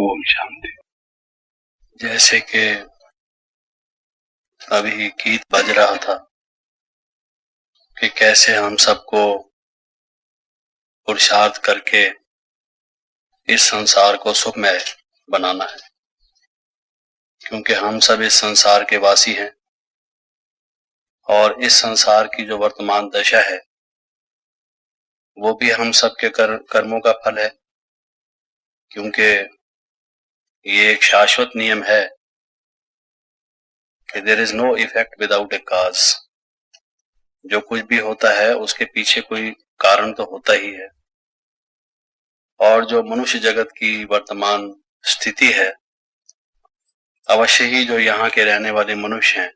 ओम शांति। जैसे कि अभी गीत बज रहा था कि कैसे हम सबको पुरुषार्थ करके इस संसार को सुखमय बनाना है, क्योंकि हम सब इस संसार के वासी हैं और इस संसार की जो वर्तमान दशा है वो भी हम सबके कर्मों का फल है, क्योंकि ये एक शाश्वत नियम है कि there is no effect without a cause. जो कुछ भी होता है उसके पीछे कोई कारण तो होता ही है। और जो मनुष्य जगत की वर्तमान स्थिति है, अवश्य ही जो यहाँ के रहने वाले मनुष्य हैं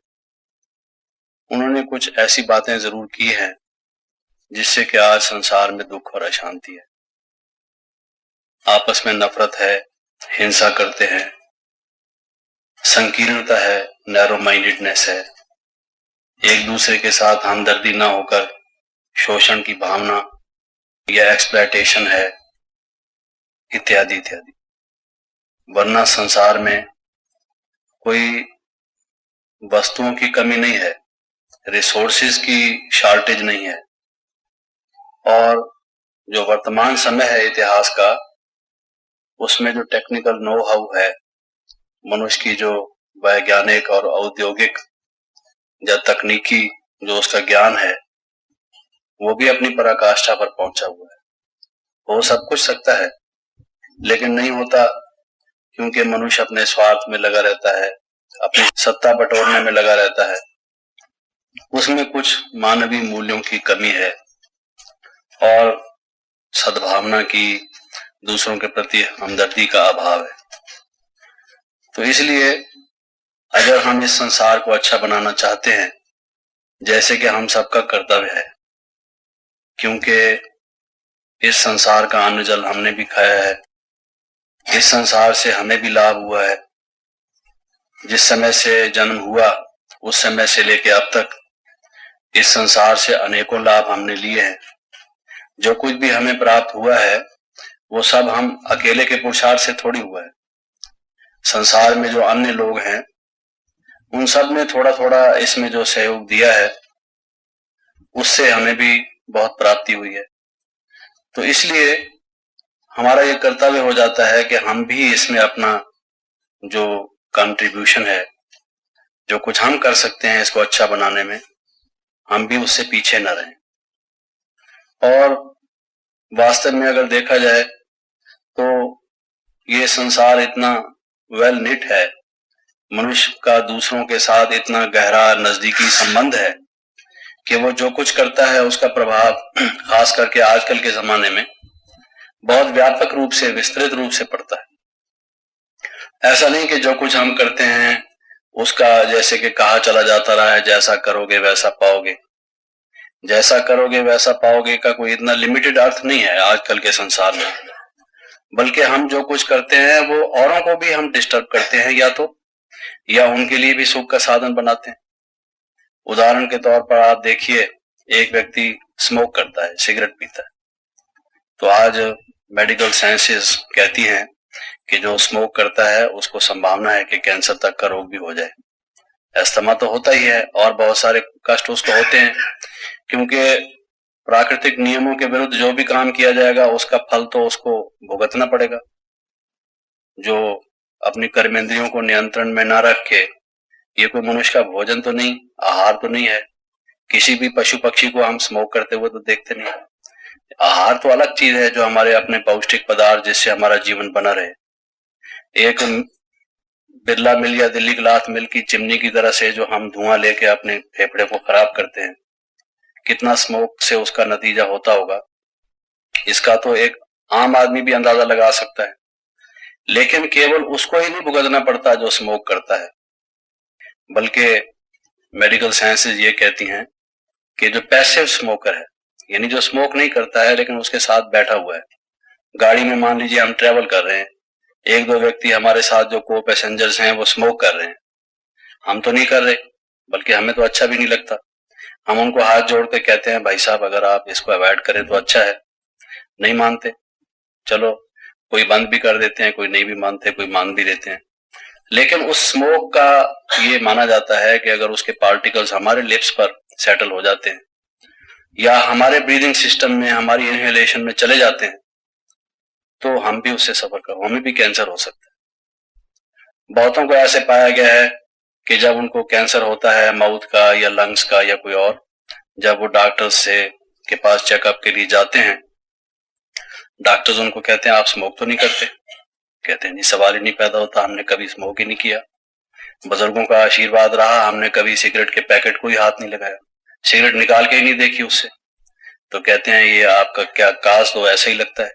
उन्होंने कुछ ऐसी बातें जरूर की हैं जिससे कि आज संसार में दुख और अशांति है। आपस में नफरत है, हिंसा करते हैं, संकीर्णता है, नैरो माइंडेडनेस है, एक दूसरे के साथ हमदर्दी ना होकर शोषण की भावना या एक्सप्लॉयटेशन है, इत्यादि इत्यादि। वरना संसार में कोई वस्तुओं की कमी नहीं है, रिसोर्सेज की शॉर्टेज नहीं है। और जो वर्तमान समय है इतिहास का, उसमें जो टेक्निकल नो हाउ है, मनुष्य की जो वैज्ञानिक और औद्योगिक या तकनीकी जो उसका ज्ञान है वो भी अपनी पराकाष्ठा पर पहुंचा हुआ है। हो सब कुछ सकता है लेकिन नहीं होता, क्योंकि मनुष्य अपने स्वार्थ में लगा रहता है, अपनी सत्ता बटोरने में लगा रहता है। उसमें कुछ मानवीय मूल्यों की कमी है और सद्भावना की, दूसरों के प्रति हमदर्दी का अभाव है। तो इसलिए अगर हम इस संसार को अच्छा बनाना चाहते हैं, जैसे कि हम सबका कर्तव्य है, क्योंकि इस संसार का अन्न जल हमने भी खाया है, इस संसार से हमें भी लाभ हुआ है। जिस समय से जन्म हुआ उस समय से लेके अब तक इस संसार से अनेकों लाभ हमने लिए हैं। जो कुछ भी हमें प्राप्त हुआ है वो सब हम अकेले के पुरुषार्थ से थोड़ी हुआ है। संसार में जो अन्य लोग हैं उन सब ने थोड़ा थोड़ा इसमें जो सहयोग दिया है उससे हमें भी बहुत प्राप्ति हुई है। तो इसलिए हमारा ये कर्तव्य हो जाता है कि हम भी इसमें अपना जो कंट्रीब्यूशन है, जो कुछ हम कर सकते हैं इसको अच्छा बनाने में, हम भी उससे पीछे न रहें। और वास्तव में अगर देखा जाए तो ये संसार इतना वेल निट है, मनुष्य का दूसरों के साथ इतना गहरा नजदीकी संबंध है कि वो जो कुछ करता है उसका प्रभाव खास करके आजकल के जमाने में बहुत व्यापक रूप से, विस्तृत रूप से पड़ता है। ऐसा नहीं कि जो कुछ हम करते हैं उसका जैसे कि कहा चला जाता रहा है, जैसा करोगे वैसा पाओगे। जैसा करोगे वैसा पाओगे का कोई इतना लिमिटेड अर्थ नहीं है आजकल के संसार में, बल्कि हम जो कुछ करते हैं वो औरों को भी हम डिस्टर्ब करते हैं, या उनके लिए भी सुख का साधन बनाते हैं। उदाहरण के तौर पर आप देखिए, एक व्यक्ति स्मोक करता है, सिगरेट पीता है, तो आज मेडिकल साइंसेस कहती हैं कि जो स्मोक करता है उसको संभावना है कि कैंसर तक का रोग भी हो जाए। अस्थमा तो होता ही है और बहुत सारे कष्ट उसको होते हैं, क्योंकि प्राकृतिक नियमों के विरुद्ध जो भी काम किया जाएगा उसका फल तो उसको भुगतना पड़ेगा। जो अपनी कर्मेंद्रियों को नियंत्रण में ना रख के, ये कोई मनुष्य का भोजन तो नहीं, आहार तो नहीं है। किसी भी पशु पक्षी को हम स्मोक करते हुए तो देखते नहीं। आहार तो अलग चीज है, जो हमारे अपने पौष्टिक पदार्थ जिससे हमारा जीवन बना रहे। एक बिरला मिल या दिल्ली ग्लास मिल की चिमनी की तरह से जो हम धुआं लेके अपने फेफड़े को खराब करते हैं, कितना स्मोक से उसका नतीजा होता होगा इसका तो एक आम आदमी भी अंदाजा लगा सकता है। लेकिन केवल उसको ही नहीं भुगतना पड़ता जो स्मोक करता है, बल्कि मेडिकल साइंसेज ये कहती हैं कि जो पैसिव स्मोकर है, यानी जो स्मोक नहीं करता है लेकिन उसके साथ बैठा हुआ है, गाड़ी में मान लीजिए हम ट्रेवल कर रहे हैं, एक दो व्यक्ति हमारे साथ जो को पैसेंजर्स हैं वो स्मोक कर रहे हैं, हम तो नहीं कर रहे, बल्कि हमें तो अच्छा भी नहीं लगता। हम उनको हाथ जोड़ के कहते हैं भाई साहब अगर आप इसको अवॉइड करें तो अच्छा है, नहीं मानते। चलो कोई बंद भी कर देते हैं, कोई नहीं भी मानते, कोई मान भी देते हैं। लेकिन उस स्मोक का ये माना जाता है कि अगर उसके पार्टिकल्स हमारे लिप्स पर सेटल हो जाते हैं या हमारे ब्रीदिंग सिस्टम में, हमारी इनहेलेशन में चले जाते हैं, तो हम भी उससे सफर कर, हमें भी कैंसर हो सकता है। बहुतों को ऐसे पाया गया है कि जब उनको कैंसर होता है माउथ का या लंग्स का या कोई और, जब वो डॉक्टर्स से के पास चेकअप के लिए जाते हैं, डॉक्टर्स उनको कहते हैं आप स्मोक तो नहीं करते? कहते हैं नहीं, सवाल ही नहीं पैदा होता, हमने कभी स्मोक ही नहीं किया। बुजुर्गों का आशीर्वाद रहा, हमने कभी सिगरेट के पैकेट को ही हाथ नहीं लगाया, सिगरेट निकाल के ही नहीं देखी उससे। तो कहते हैं ये आपका क्या काज, तो ऐसा ही लगता है।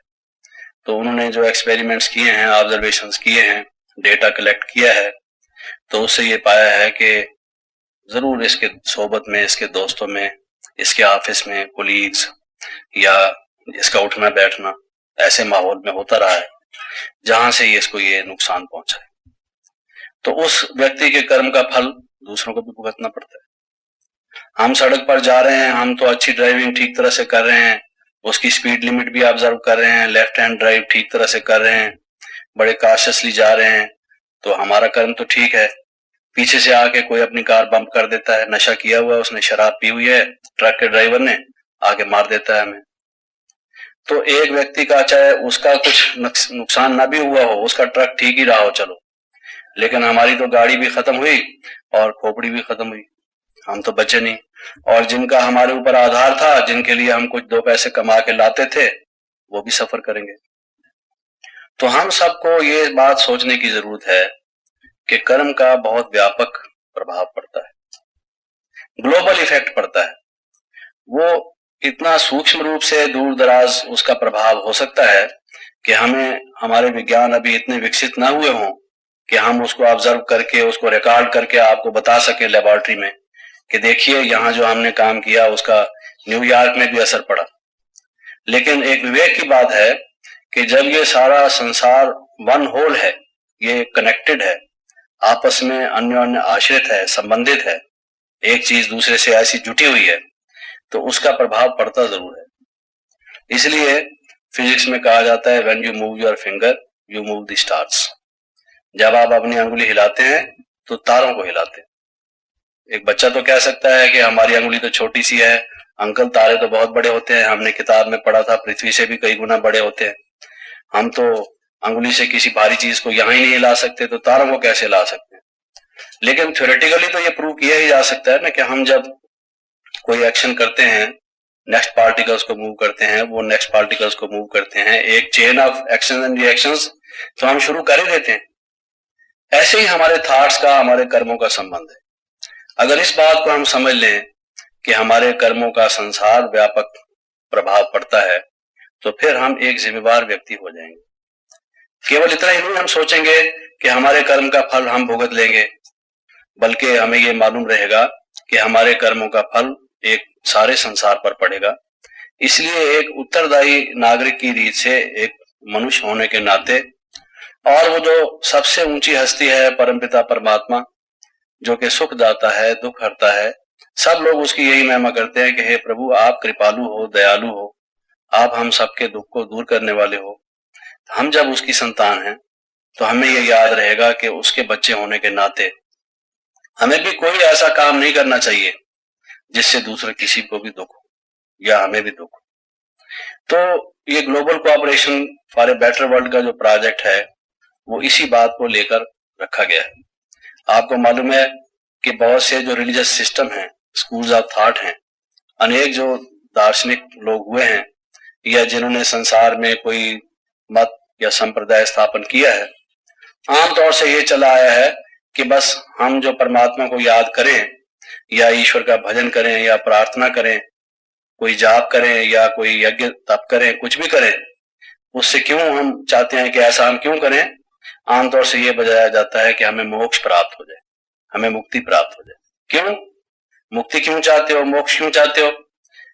तो उन्होंने जो एक्सपेरिमेंट्स किए हैं, ऑब्जर्वेशंस किए हैं, डेटा कलेक्ट किया है, तो उससे ये पाया है कि जरूर इसके सोबत में, इसके दोस्तों में, इसके ऑफिस में कोलीग्स या इसका उठना बैठना ऐसे माहौल में होता रहा है जहां से इसको ये नुकसान पहुंचा है। तो उस व्यक्ति के कर्म का फल दूसरों को भी भुगतना पड़ता है। हम सड़क पर जा रहे हैं, हम तो अच्छी ड्राइविंग ठीक तरह से कर रहे हैं, उसकी स्पीड लिमिट भी ऑब्जर्व कर रहे हैं, लेफ्ट हैंड ड्राइव ठीक तरह से कर रहे हैं, बड़े कॉशियसली जा रहे हैं, तो हमारा कर्म तो ठीक है। पीछे से आके कोई अपनी कार बम्प कर देता है, नशा किया हुआ है, उसने शराब पी हुई है, ट्रक के ड्राइवर ने आके मार देता है हमें। तो एक व्यक्ति का चाहे उसका कुछ नुकसान ना भी हुआ हो, उसका ट्रक ठीक ही रहा हो, चलो, लेकिन हमारी तो गाड़ी भी खत्म हुई और खोपड़ी भी खत्म हुई, हम तो बचे नहीं। और जिनका हमारे ऊपर आधार था, जिनके लिए हम कुछ दो पैसे कमा के लाते थे, वो भी सफर करेंगे। तो हम सबको ये बात सोचने की जरूरत है कि कर्म का बहुत व्यापक प्रभाव पड़ता है, ग्लोबल इफेक्ट पड़ता है। वो इतना सूक्ष्म रूप से दूर दराज उसका प्रभाव हो सकता है कि हमारे विज्ञान अभी इतने विकसित ना हुए हों कि हम उसको ऑब्जर्व करके, उसको रिकॉर्ड करके आपको बता सके लेबोरेटरी में कि देखिए यहाँ जो हमने काम किया उसका न्यूयॉर्क में भी असर पड़ा। लेकिन एक विवेक की बात है कि जब ये सारा संसार वन होल है, ये कनेक्टेड है, आपस में अन्योन्य आश्रित है, संबंधित है, एक चीज दूसरे से ऐसी जुटी हुई है, तो उसका प्रभाव पड़ता जरूर है। इसलिए फिजिक्स में कहा जाता है when you move your finger you move the stars. जब आप अपनी अंगुली हिलाते हैं तो तारों को हिलाते हैं। एक बच्चा तो कह सकता है कि हमारी अंगुली तो छोटी सी है, अंकल तारे तो बहुत बड़े होते हैं, हमने किताब में पढ़ा था पृथ्वी से भी कई गुना बड़े होते हैं, हम तो अंगुली से किसी भारी चीज को यहां ही नहीं हिला सकते, तो तारों को कैसे हिला सकते हैं? लेकिन थ्योरेटिकली तो ये प्रूव किया ही जा सकता है ना कि हम जब कोई एक्शन करते हैं, नेक्स्ट पार्टिकल्स को मूव करते हैं, वो नेक्स्ट पार्टिकल्स को मूव करते हैं, एक chain of action and reactions तो हम शुरू कर ही देते हैं। ऐसे ही हमारे थॉट्स का, हमारे कर्मों का संबंध है। अगर इस बात को हम समझ लें कि हमारे कर्मों का संसार व्यापक प्रभाव पड़ता है, तो फिर हम एक जिम्मेवार व्यक्ति हो जाएंगे। केवल इतना ही नहीं हम सोचेंगे कि हमारे कर्म का फल हम भुगत लेंगे, बल्कि हमें ये मालूम रहेगा कि हमारे कर्मों का फल एक सारे संसार पर पड़ेगा। इसलिए एक उत्तरदायी नागरिक की रीत से, एक मनुष्य होने के नाते, और वो जो सबसे ऊंची हस्ती है परमपिता परमात्मा, जो कि सुख दाता है, दुख हरता है, सब लोग उसकी यही महिमा करते हैं कि हे प्रभु आप कृपालु हो, दयालु हो, आप हम सबके दुख को दूर करने वाले हो। हम जब उसकी संतान हैं तो हमें ये याद रहेगा कि उसके बच्चे होने के नाते हमें भी कोई ऐसा काम नहीं करना चाहिए जिससे दूसरे किसी को भी दुख हो या हमें भी दुख हो। तो ये global cooperation for a better world का जो प्रोजेक्ट है वो इसी बात को लेकर रखा गया है। आपको मालूम है कि बहुत से जो रिलीजियस सिस्टम हैं, स्कूल्स ऑफ थॉट हैं, अनेक जो दार्शनिक लोग हुए हैं या जिन्होंने संसार में कोई मत या संप्रदाय स्थापन किया है, आमतौर से ये चला आया है कि बस हम जो परमात्मा को याद करें या ईश्वर का भजन करें या प्रार्थना करें, कोई जाप करें या कोई यज्ञ तप करें, कुछ भी करें, उससे क्यों हम चाहते हैं कि ऐसा हम क्यों करें? आमतौर से ये बजाया जाता है कि हमें मोक्ष प्राप्त हो जाए, हमें मुक्ति प्राप्त हो जाए। क्यों मुक्ति क्यों चाहते हो, मोक्ष क्यों चाहते हो?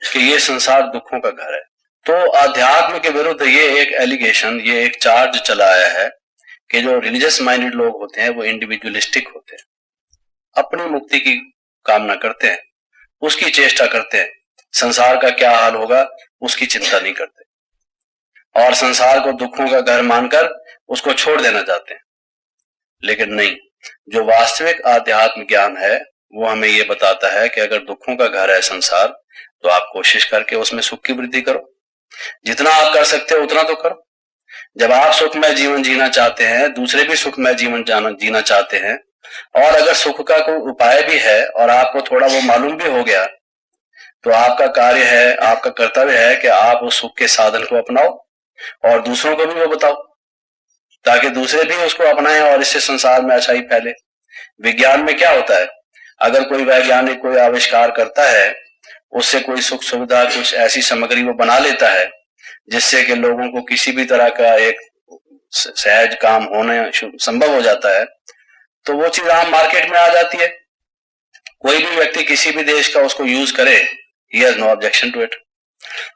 कि ये संसार दुखों का घर है। तो अध्यात्म के विरुद्ध ये एक एलिगेशन, ये एक चार्ज चला आया है कि जो रिलीजियस माइंडेड लोग होते हैं वो इंडिविजुअलिस्टिक होते हैं, अपनी मुक्ति की कामना करते हैं, उसकी चेष्टा करते हैं, संसार का क्या हाल होगा उसकी चिंता नहीं करते। और संसार को दुखों का घर मानकर उसको छोड़ देना चाहते हैं। लेकिन नहीं, जो वास्तविक आध्यात्म ज्ञान है वो हमें ये बताता है कि अगर दुखों का घर है संसार, तो आप कोशिश करके उसमें सुख की वृद्धि करो। जितना आप कर सकते हो उतना तो करो। जब आप सुखमय जीवन जीना चाहते हैं, दूसरे भी सुखमय जीवन जीना चाहते हैं, और अगर सुख का कोई उपाय भी है और आपको थोड़ा वो मालूम भी हो गया, तो आपका कार्य है, आपका कर्तव्य है कि आप उस सुख के साधन को अपनाओ और दूसरों को भी वो बताओ, ताकि दूसरे भी उसको अपनाएं और इससे संसार में अच्छाई फैले। विज्ञान में क्या होता है, अगर कोई वैज्ञानिक कोई आविष्कार करता है, उससे कोई सुख सुविधा कुछ ऐसी सामग्री वो बना लेता है जिससे कि लोगों को किसी भी तरह का एक सहज काम होने संभव हो जाता है, तो वो चीज आम मार्केट में आ जाती है। कोई भी व्यक्ति किसी भी देश का उसको यूज करे, he has no objection to it.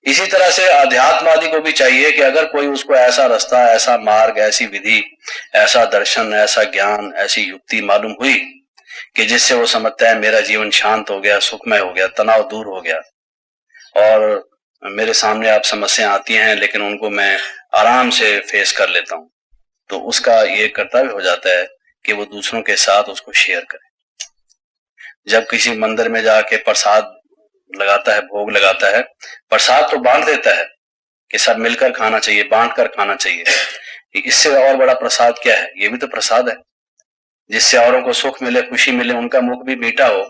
इसी तरह से अध्यात्मवादी को भी चाहिए कि अगर कोई उसको ऐसा रास्ता, ऐसा मार्ग, ऐसी विधि, ऐसा दर्शन, ऐसा ज्ञान, ऐसी युक्ति मालूम हुई कि जिससे वो समझता है मेरा जीवन शांत हो गया, सुखमय हो गया, तनाव दूर हो गया, और मेरे सामने आप समस्याएं आती हैं लेकिन उनको मैं आराम से फेस कर लेता हूं, तो उसका ये कर्तव्य हो जाता है कि वो दूसरों के साथ उसको शेयर करे। जब किसी मंदिर में जाके प्रसाद लगाता है, भोग लगाता है, प्रसाद तो बांट देता है कि सब मिलकर खाना चाहिए, बांट कर खाना चाहिए। इससे और बड़ा प्रसाद क्या है? ये भी तो प्रसाद है, जिससे औरों को सुख मिले, खुशी मिले, उनका मुख भी मीठा हो,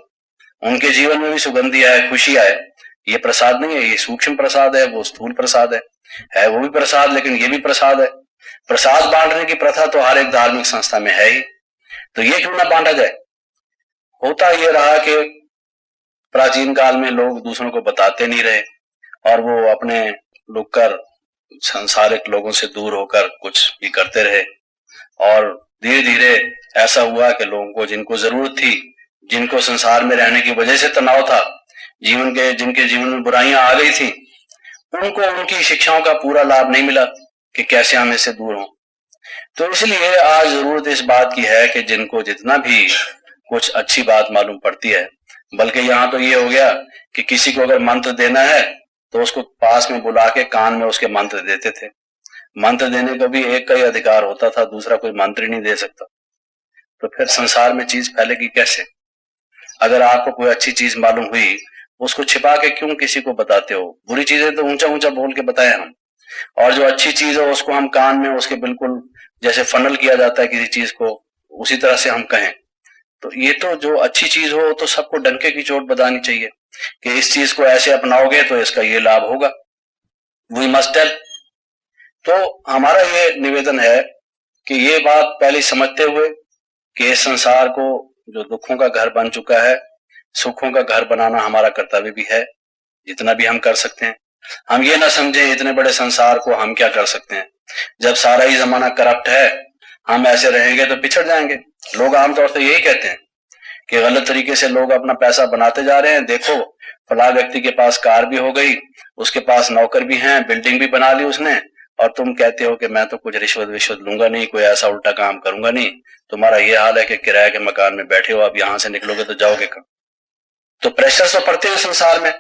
उनके जीवन में भी सुगंधी आए, खुशी आए। ये प्रसाद नहीं है, ये सूक्ष्म प्रसाद है, वो स्थूल प्रसाद है वो भी प्रसाद, लेकिन ये भी प्रसाद है। प्रसाद बांटने की प्रथा तो हर एक धार्मिक संस्था में है ही, तो ये क्यों ना बांटा जाए। होता ये रहा कि प्राचीन काल में लोग दूसरों को बताते नहीं रहे और वो अपने लुक कर सांसारिक लोगों से दूर होकर कुछ भी करते रहे, और धीरे धीरे ऐसा हुआ कि लोगों को जिनको जरूरत थी, जिनको संसार में रहने की वजह से तनाव था, जिनके जीवन में बुराइयां आ गई थी, उनको उनकी शिक्षाओं का पूरा लाभ नहीं मिला कि कैसे हम इससे दूर हों। तो इसलिए आज जरूरत इस बात की है कि जिनको जितना भी कुछ अच्छी बात मालूम पड़ती है, बल्कि यहाँ तो ये हो गया कि किसी को अगर मंत्र देना है तो उसको पास में बुला के कान में उसके मंत्र देते थे। मंत्र देने का भी एक का ही अधिकार होता था, दूसरा कोई मंत्र ही नहीं दे सकता। तो फिर संसार में चीज फैलेगी कैसे? अगर आपको कोई अच्छी चीज मालूम हुई, उसको छिपा के क्यों किसी को बताते हो? बुरी चीजें तो ऊंचा ऊंचा बोल के बताए हम, और जो अच्छी चीज है उसको हम कान में उसके बिल्कुल जैसे फनल किया जाता है किसी चीज को, उसी तरह से हम कहें। तो ये तो जो अच्छी चीज हो तो सबको डंके की चोट बतानी चाहिए कि इस चीज को ऐसे अपनाओगे तो इसका ये लाभ होगा, वी मस्ट टेल। तो हमारा ये निवेदन है कि ये बात पहले समझते हुए कि इस संसार को जो दुखों का घर बन चुका है, सुखों का घर बनाना हमारा कर्तव्य भी है, जितना भी हम कर सकते हैं। हम ये ना समझें इतने बड़े संसार को हम क्या कर सकते हैं, जब सारा ही जमाना करप्ट है, हम ऐसे रहेंगे तो पिछड़ जाएंगे। लोग आमतौर से यही कहते हैं कि गलत तरीके से लोग अपना पैसा बनाते जा रहे हैं। देखो फला व्यक्ति के पास कार भी हो गई, उसके पास नौकर भी हैं, बिल्डिंग भी बना ली उसने, और तुम कहते हो कि मैं तो कुछ रिश्वत लूंगा नहीं, कोई ऐसा उल्टा काम करूंगा नहीं। तुम्हारा ये हाल है कि किराए के मकान में बैठे हो, अब यहां से निकलोगे तो जाओगे कहाँ? तो प्रेशर तो पड़ते हैं संसार में।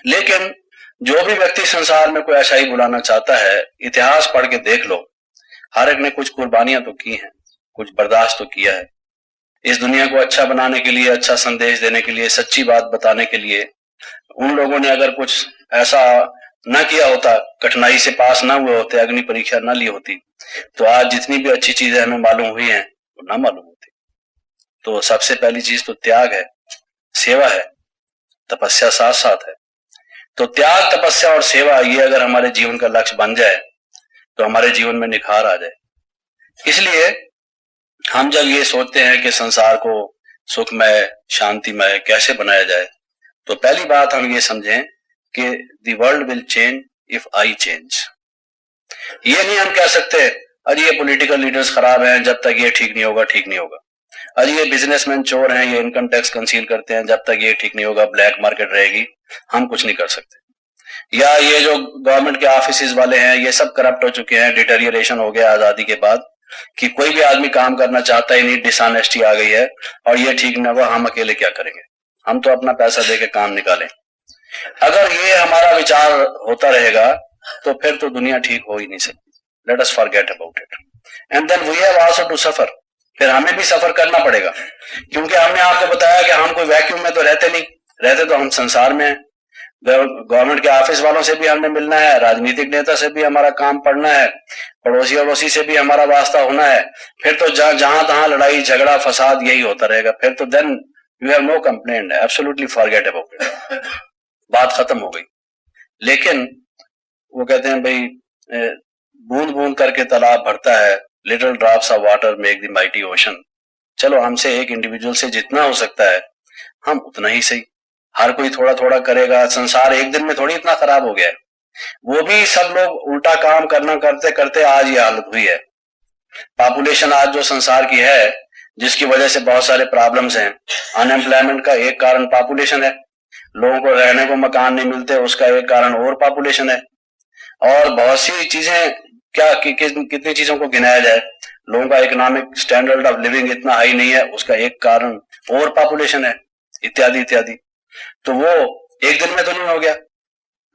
लेकिन जो भी व्यक्ति संसार में कोई अच्छाई बुलाना चाहता है, इतिहास पढ़ के देख लो, हर एक ने कुछ कुर्बानियां तो की हैं, कुछ बर्दाश्त तो किया है। इस दुनिया को अच्छा बनाने के लिए, अच्छा संदेश देने के लिए, सच्ची बात बताने के लिए उन लोगों ने अगर कुछ ऐसा न किया होता, कठिनाई से पास ना हुए होते, अग्नि परीक्षा न ली होती, तो आज जितनी भी अच्छी चीजें हमें मालूम हुई हैं वो ना मालूम होती। तो सबसे पहली चीज तो त्याग है, सेवा है, तपस्या साथ साथ है। तो त्याग, तपस्या और सेवा, ये अगर हमारे जीवन का लक्ष्य बन जाए तो हमारे जीवन में निखार आ जाए। इसलिए हम जब ये सोचते हैं कि संसार को सुखमय, शांतिमय कैसे बनाया जाए, तो पहली बात हम ये समझें कि the world will change if I change. ये नहीं हम कह सकते अरे ये पॉलिटिकल लीडर्स खराब हैं, जब तक ये ठीक नहीं होगा ठीक नहीं होगा। अरे ये बिजनेसमैन चोर हैं, ये इनकम टैक्स कंसील करते हैं, जब तक ये ठीक नहीं होगा ब्लैक मार्केट रहेगी, हम कुछ नहीं कर सकते। या ये जो गवर्नमेंट के ऑफिस वाले हैं, ये सब करप्ट हो चुके हैं, डिटेरियरेशन हो गया आजादी के बाद कि कोई भी आदमी काम करना चाहता ही नहीं, डिसऑनेस्टी आ गई है, और ये ठीक ना हुआ, हम अकेले क्या करेंगे, हम तो अपना पैसा देके काम निकालें। अगर ये हमारा विचार होता रहेगा तो फिर तो दुनिया ठीक हो ही नहीं सकती। Let us forget about it and then we have also to suffer. फिर हमें भी सफर करना पड़ेगा, क्योंकि हमने आपको बताया कि हम कोई वैक्यूम में तो रहते नहीं, रहते तो हम संसार में हैं। गवर्नमेंट के ऑफिस वालों से भी हमने मिलना है, राजनीतिक नेता से भी हमारा काम पड़ना है, पड़ोसी अड़ोसी से भी हमारा वास्ता होना है। फिर तो जहां तहां लड़ाई झगड़ा फसाद यही होता रहेगा। फिर तो then you have no complaint, absolutely forget about it, बात खत्म हो गई। लेकिन वो कहते हैं भाई बूंद बूंद करके तालाब भरता है, little drops of water make the mighty ocean. चलो हमसे एक इंडिविजुअल से जितना हो सकता है हम उतना ही सही, हर कोई थोड़ा थोड़ा करेगा। संसार एक दिन में थोड़ी इतना खराब हो गया है, वो भी सब लोग उल्टा काम करना करते करते आज ये हालत हुई है। पॉपुलेशन आज जो संसार की है, जिसकी वजह से बहुत सारे प्रॉब्लम्स हैं, अनएम्प्लॉयमेंट का एक कारण पॉपुलेशन है, लोगों को रहने को मकान नहीं मिलते उसका एक कारण और पॉपुलेशन है, और बहुत सी चीजें क्या कितनी चीजों को गिनाया जाए, लोगों का इकोनॉमिक स्टैंडर्ड ऑफ लिविंग इतना हाई नहीं है, उसका एक कारण और पॉपुलेशन है, इत्यादि इत्यादि। तो वो एक दिन में तो नहीं हो गया,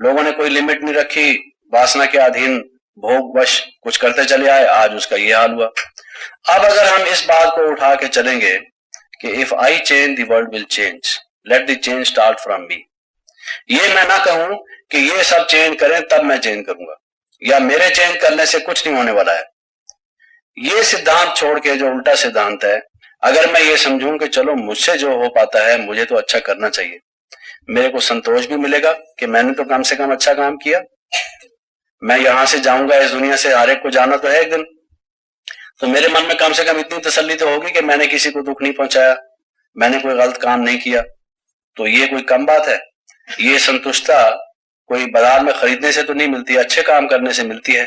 लोगों ने कोई लिमिट नहीं रखी, वासना के अधीन भोगवश कुछ करते चले आए, आज उसका ये हाल हुआ। अब अगर हम इस बात को उठा के चलेंगे कि if I change the world will change, let the change start from me, ये मैं ना कहूं कि ये सब चेंज करें तब मैं चेंज करूंगा, या मेरे चेंज करने से कुछ नहीं होने वाला है, ये सिद्धांत छोड़ के जो उल्टा सिद्धांत है, अगर मैं ये समझूं कि चलो मुझसे जो हो पाता है मुझे तो अच्छा करना चाहिए, मेरे को संतोष भी मिलेगा कि मैंने तो कम से कम अच्छा काम किया, मैं यहां से जाऊंगा इस दुनिया से, हर एक को जाना तो है एक दिन, तो मेरे मन में कम से कम इतनी तसल्ली तो होगी कि मैंने किसी को दुख नहीं पहुंचाया, मैंने कोई गलत काम नहीं किया। तो ये कोई कम बात है? ये संतुष्टता कोई बाजार में खरीदने से तो नहीं मिलती, अच्छे काम करने से मिलती है।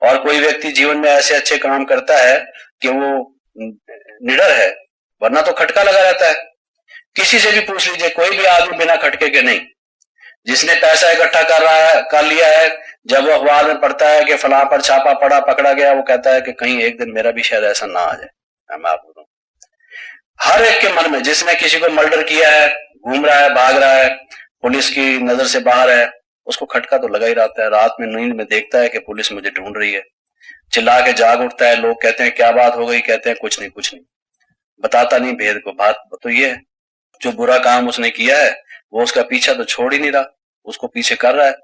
और कोई व्यक्ति जीवन में ऐसे अच्छे काम करता है कि वो निडर है, वरना तो खटका लगा रहता है। किसी से भी पूछ लीजिए, कोई भी आदमी बिना खटके के नहीं। जिसने पैसा इकट्ठा कर लिया है, जब वो अखबार में पढ़ता है कि फलां पर छापा पड़ा, पकड़ा गया, वो कहता है कि कहीं एक दिन मेरा भी शायद ऐसा ना आ जाए। मैं आपको बताऊं, हर एक के मन में, जिसने किसी को मर्डर किया है, घूम रहा है, भाग रहा है, पुलिस की नजर से बाहर है, उसको खटका तो लगा ही रहता है। रात में नींद में देखता है कि पुलिस मुझे ढूंढ रही है, चिल्ला के जाग उठता है, लोग कहते हैं क्या बात हो गई, कहते हैं कुछ नहीं कुछ नहीं, बताता नहीं भेद को। बात तो ये है, जो बुरा काम उसने किया है वो उसका पीछा तो छोड़ ही नहीं रहा, उसको पीछे कर रहा है।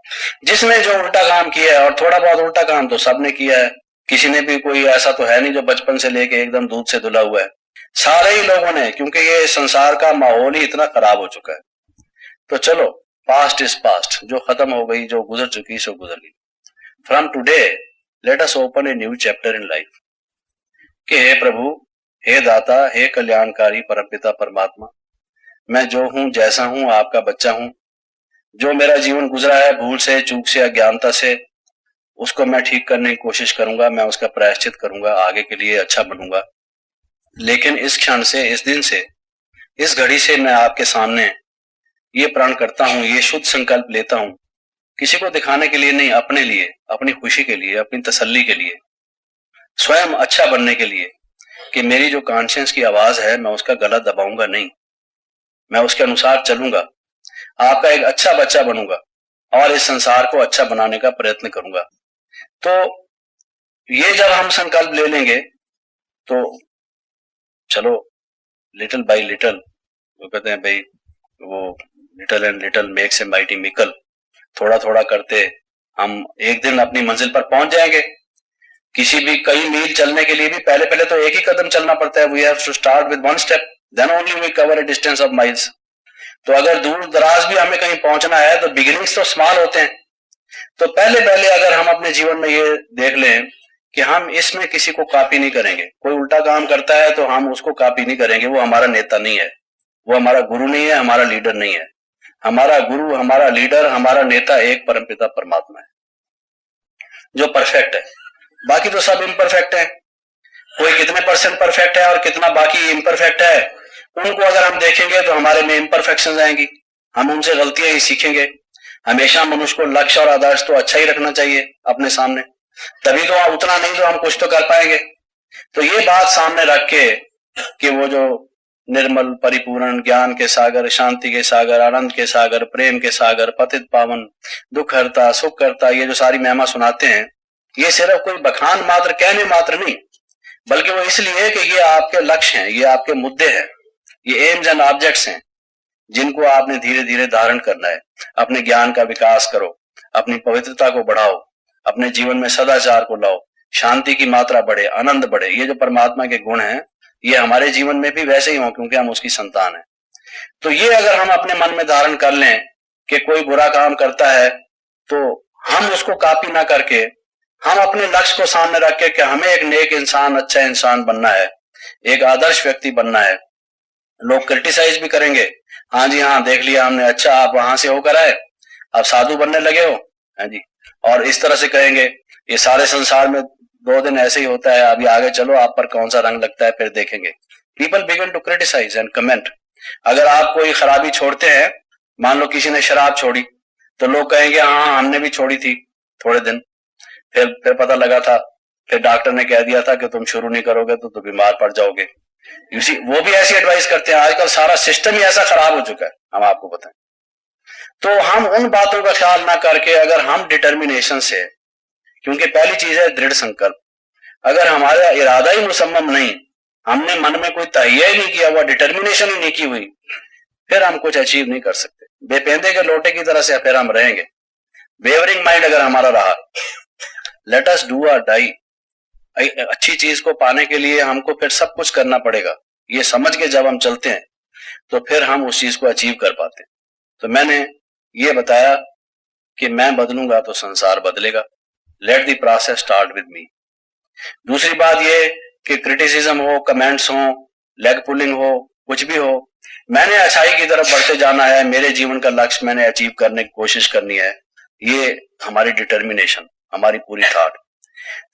जिसने जो उल्टा काम किया है, और थोड़ा बहुत उल्टा काम तो सबने किया है, किसी ने भी कोई ऐसा तो है नहीं जो बचपन से लेके एकदम दूध से धुला हुआ है, सारे ही लोगों ने, क्योंकि ये संसार का माहौल ही इतना खराब हो चुका है। तो चलो, पास्ट इज पास्ट, जो खत्म हो गई, जो गुजर चुकी सो गुजर गई। From today let us open a new chapter in life, कि हे प्रभु, हे दाता, हे कल्याणकारी परमपिता परमात्मा, मैं जो हूं, जैसा हूं, आपका बच्चा हूं। जो मेरा जीवन गुजरा है भूल से, चूक से, अज्ञानता से, उसको मैं ठीक करने की कोशिश करूंगा, मैं उसका प्रायश्चित करूंगा, आगे के लिए अच्छा बनूंगा। लेकिन इस क्षण से, इस दिन से, इस घड़ी से मैं आपके सामने ये प्रण करता हूं, ये शुद्ध संकल्प लेता हूं, किसी को दिखाने के लिए नहीं, अपने लिए, अपनी खुशी के लिए, अपनी तसल्ली के लिए, स्वयं अच्छा बनने के लिए, कि मेरी जो कॉन्शियंस की आवाज है मैं उसका गला दबाऊंगा नहीं, मैं उसके अनुसार चलूंगा, आपका एक अच्छा बच्चा बनूंगा और इस संसार को अच्छा बनाने का प्रयत्न करूंगा। तो ये जब हम संकल्प ले लेंगे तो चलो, लिटिल बाय लिटिल, वो कहते हैं भाई, वो little and little makes a mighty mickle, थोड़ा थोड़ा करते हम एक दिन अपनी मंजिल पर पहुंच जाएंगे। किसी भी कई मील चलने के लिए भी पहले पहले तो एक ही कदम चलना पड़ता है, we have to start with one step, then only we cover a distance of miles. तो अगर दूर दराज भी हमें कहीं पहुंचना है तो बिगिनिंग्स तो स्मॉल होते हैं। तो पहले पहले अगर हम अपने जीवन में ये देख लें कि हम इसमें किसी को कॉपी नहीं करेंगे, कोई उल्टा काम करता है तो हम उसको कॉपी नहीं करेंगे, वो हमारा नेता नहीं है, वो हमारा गुरु नहीं है, हमारा लीडर नहीं है। हमारा गुरु, हमारा लीडर, हमारा नेता एक परमपिता परमात्मा है जो परफेक्ट है, बाकी तो सब इम्परफेक्ट है। कोई कितने परसेंट परफेक्ट है और कितना बाकी इम्परफेक्ट है, उनको अगर हम देखेंगे तो हमारे में इम्परफेक्शन आएंगी, हम उनसे गलतियां ही सीखेंगे। हमेशा मनुष्य को लक्ष्य और आदर्श तो अच्छा ही रखना चाहिए अपने सामने, तभी तो उतना नहीं तो हम कुछ तो कर पाएंगे। तो ये बात सामने रख के कि वो जो निर्मल, परिपूर्ण, ज्ञान के सागर, शांति के सागर, आनंद के सागर, प्रेम के सागर, पतित पावन, दुख हरता, सुख करता, ये जो सारी महिमा सुनाते हैं, ये सिर्फ कोई बखान मात्र, कहने मात्र नहीं, बल्कि वो इसलिए कि ये आपके लक्ष्य हैं, ये आपके मुद्दे हैं, ये एम्स एंड ऑब्जेक्ट्स हैं जिनको आपने धीरे धीरे धारण करना है। अपने ज्ञान का विकास करो, अपनी पवित्रता को बढ़ाओ, अपने जीवन में सदाचार को लाओ, शांति की मात्रा बढ़े, आनंद बढ़े। ये जो परमात्मा के गुण हैं, ये हमारे जीवन में भी वैसे ही हों, क्योंकि हम उसकी संतान हैं। तो ये अगर हम अपने मन में धारण कर लें कि कोई बुरा काम करता है तो हम उसको कॉपी ना करके, हम अपने लक्ष्य को सामने रख के कि हमें एक नेक इंसान, अच्छा इंसान बनना है, एक आदर्श व्यक्ति बनना है। लोग क्रिटिसाइज भी करेंगे, हाँ जी हाँ, देख लिया हमने, अच्छा आप वहां से होकर आए, आप साधु बनने लगे हो, हाँ जी, और इस तरह से कहेंगे। ये सारे संसार में 2 दिन ऐसे ही होता है, अभी आगे चलो आप पर कौन सा रंग लगता है फिर देखेंगे। People begin to criticise and comment. अगर आप कोई खराबी छोड़ते हैं, मान लो किसी ने शराब छोड़ी, तो लोग कहेंगे हाँ हमने भी छोड़ी थी थोड़े दिन, फिर पता लगा था, फिर डॉक्टर ने कह दिया था कि तुम शुरू नहीं करोगे तो बीमार पड़ जाओगे। वो भी ऐसी एडवाइस करते हैं। आजकल सारा सिस्टम ही ऐसा खराब हो चुका है, हम आपको बताएं। तो हम उन बातों का ख्याल ना करके, अगर हम डिटर्मिनेशन से, क्योंकि पहली चीज है दृढ़ संकल्प, अगर हमारा इरादा ही मुसम्मम नहीं, हमने मन में कोई तहिया ही नहीं किया हुआ, डिटर्मिनेशन ही नहीं की हुई, फिर हम कुछ अचीव नहीं कर सकते। बेपेंदे के लोटे की तरह से फिर हम रहेंगे। वेवरिंग माइंड अगर हमारा रहा, लेट अस डू और डाई। अच्छी चीज को पाने के लिए हमको फिर सब कुछ करना पड़ेगा, ये समझ के जब हम चलते हैं तो फिर हम उस चीज को अचीव कर पाते हैं। तो मैंने ये बताया कि मैं बदलूंगा तो संसार बदलेगा। Let the process start with me. दूसरी बात ये कि क्रिटिसिज्म हो, कमेंट्स हो, लेग पुलिंग हो, कुछ भी हो, मैंने अच्छाई की तरफ बढ़ते जाना है, मेरे जीवन का लक्ष्य मैंने अचीव करने की कोशिश करनी है। ये हमारी डिटर्मिनेशन, हमारी पूरी थॉट।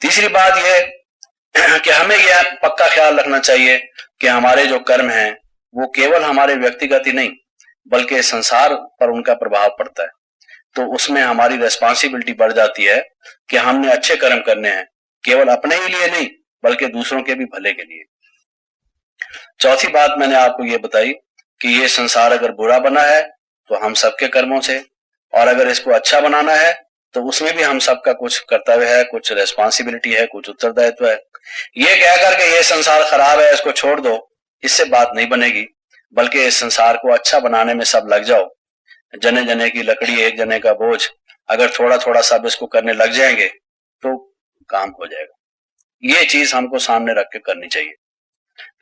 तीसरी बात यह कि हमें यह पक्का ख्याल रखना चाहिए कि हमारे जो कर्म हैं वो केवल हमारे व्यक्तिगत ही नहीं बल्कि संसार पर उनका प्रभाव पड़ता है। तो उसमें हमारी रेस्पॉन्सिबिलिटी बढ़ जाती है कि हमने अच्छे कर्म करने हैं, केवल अपने ही लिए नहीं बल्कि दूसरों के भी भले के लिए। चौथी बात मैंने आपको ये बताई कि ये संसार अगर बुरा बना है तो हम सबके कर्मों से, और अगर इसको अच्छा बनाना है तो उसमें भी हम सबका कुछ कर्तव्य है, कुछ रेस्पॉन्सिबिलिटी है, कुछ उत्तरदायित्व है। ये कहकर के ये संसार खराब है इसको छोड़ दो, इससे बात नहीं बनेगी, बल्कि इस संसार को अच्छा बनाने में सब लग जाओ। जने जने की लकड़ी एक जने का बोझ, अगर थोड़ा थोड़ा सब इसको करने लग जाएंगे तो काम हो जाएगा। ये चीज हमको सामने रख के करनी चाहिए।